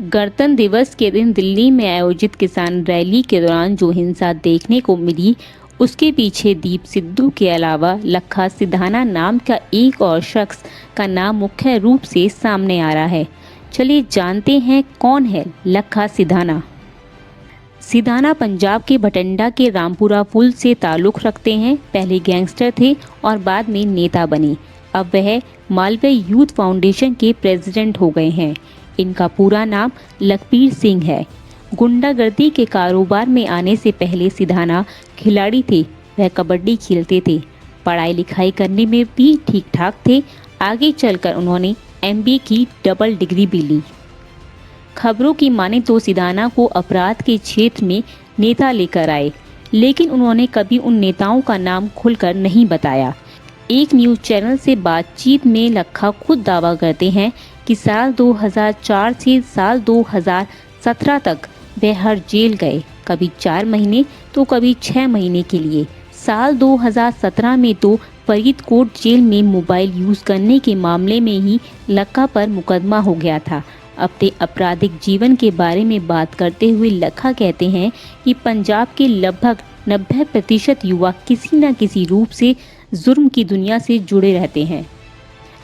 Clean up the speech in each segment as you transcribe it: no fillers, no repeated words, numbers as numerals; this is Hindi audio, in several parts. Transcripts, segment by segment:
गणतंत्र दिवस के दिन दिल्ली में आयोजित किसान रैली के दौरान जो हिंसा देखने को मिली, उसके पीछे दीप सिद्धू के अलावा लखा सिधाना नाम का एक और शख्स का नाम मुख्य रूप से सामने आ रहा है। चलिए जानते हैं कौन है लखा सिधाना। सिधाना पंजाब के भटिंडा के रामपुरा पुल से ताल्लुक़ रखते हैं। पहले गैंगस्टर थे और बाद में नेता बने। अब वह मालवीय यूथ फाउंडेशन के प्रेसिडेंट हो गए हैं। इनका पूरा नाम लखबीर सिंह है। गुंडागर्दी के कारोबार में आने से पहले सिधाना खिलाड़ी थे। वह कबड्डी खेलते थे। पढ़ाई लिखाई करने में भी ठीक ठाक थे। आगे चलकर उन्होंने MBA की डबल डिग्री भी ली। खबरों की माने तो सिधाना को अपराध के क्षेत्र में नेता लेकर आए, लेकिन उन्होंने कभी उन नेताओं का नाम खुलकर नहीं बताया। एक न्यूज़ चैनल से बातचीत में लखा खुद दावा करते हैं कि साल 2004 से साल 2017 तक वह हर जेल गए, कभी 4 महीने तो कभी 6 महीने के लिए। साल 2017 में तो फरीदकोट जेल में मोबाइल यूज़ करने के मामले में ही लखा पर मुकदमा हो गया था। अपने आपराधिक जीवन के बारे में बात करते हुए लखा कहते हैं कि पंजाब के लगभग 90% युवा किसी न किसी रूप से जुर्म की दुनिया से जुड़े रहते हैं।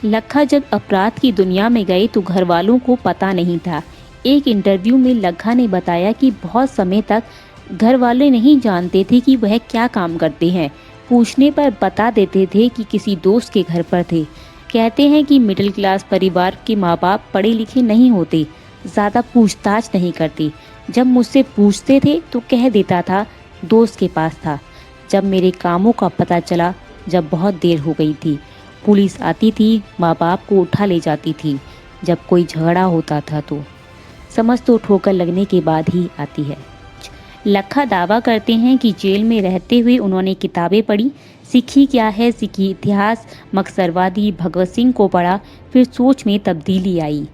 लखा जब अपराध की दुनिया में गए तो घर वालों को पता नहीं था। एक इंटरव्यू में लखा ने बताया कि बहुत समय तक घर वाले नहीं जानते थे कि वह क्या काम करते हैं। पूछने पर बता देते थे कि किसी दोस्त के घर पर थे। कहते हैं कि मिडिल क्लास परिवार के माँ बाप पढ़े लिखे नहीं होते, ज़्यादा पूछताछ नहीं करते। जब मुझसे पूछते थे तो कह देता था दोस्त के पास था। जब मेरे कामों का पता चला, जब बहुत देर हो गई थी, पुलिस आती थी, माँ बाप को उठा ले जाती थी। जब कोई झगड़ा होता था तो समझ तो ठोकर लगने के बाद ही आती है। लखा दावा करते हैं कि जेल में रहते हुए उन्होंने किताबें पढ़ी, सीखी क्या है, सीखी इतिहास, मकसरवादी, भगवत सिंह को पढ़ा, फिर सोच में तब्दीली आई।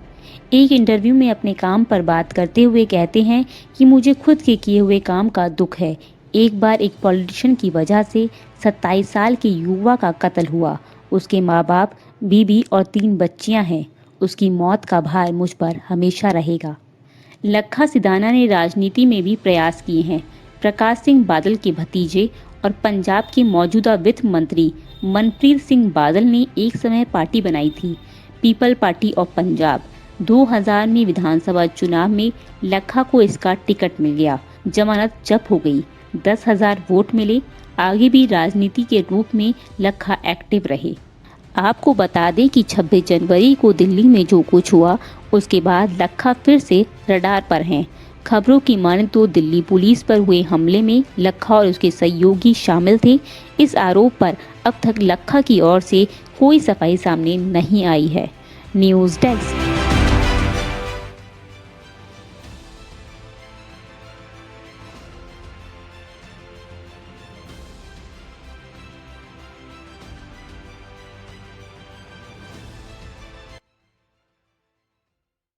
एक इंटरव्यू में अपने काम पर बात करते हुए कहते हैं कि मुझे खुद के किए हुए काम का दुख है। एक बार एक पॉलिटिशियन की वजह से 27 साल के युवा का कत्ल हुआ। उसके माँ बाप, बीवी और 3 बच्चियां हैं। उसकी मौत का भार मुझ पर हमेशा रहेगा। लखा सिधाना ने राजनीति में भी प्रयास किए हैं। प्रकाश सिंह बादल के भतीजे और पंजाब के मौजूदा वित्त मंत्री मनप्रीत सिंह बादल ने एक समय पार्टी बनाई थी, पीपल पार्टी ऑफ पंजाब। 2000 में विधानसभा चुनाव में लखा को इसका टिकट मिल गया। जमानत जब्त हो गई, 10,000 वोट मिले। आगे भी राजनीति के रूप में लखा एक्टिव रहे। आपको बता दें कि 26 जनवरी को दिल्ली में जो कुछ हुआ, उसके बाद लखा फिर से रडार पर हैं। खबरों की माने तो दिल्ली पुलिस पर हुए हमले में लखा और उसके सहयोगी शामिल थे। इस आरोप पर अब तक लखा की ओर से कोई सफाई सामने नहीं आई है। News desk.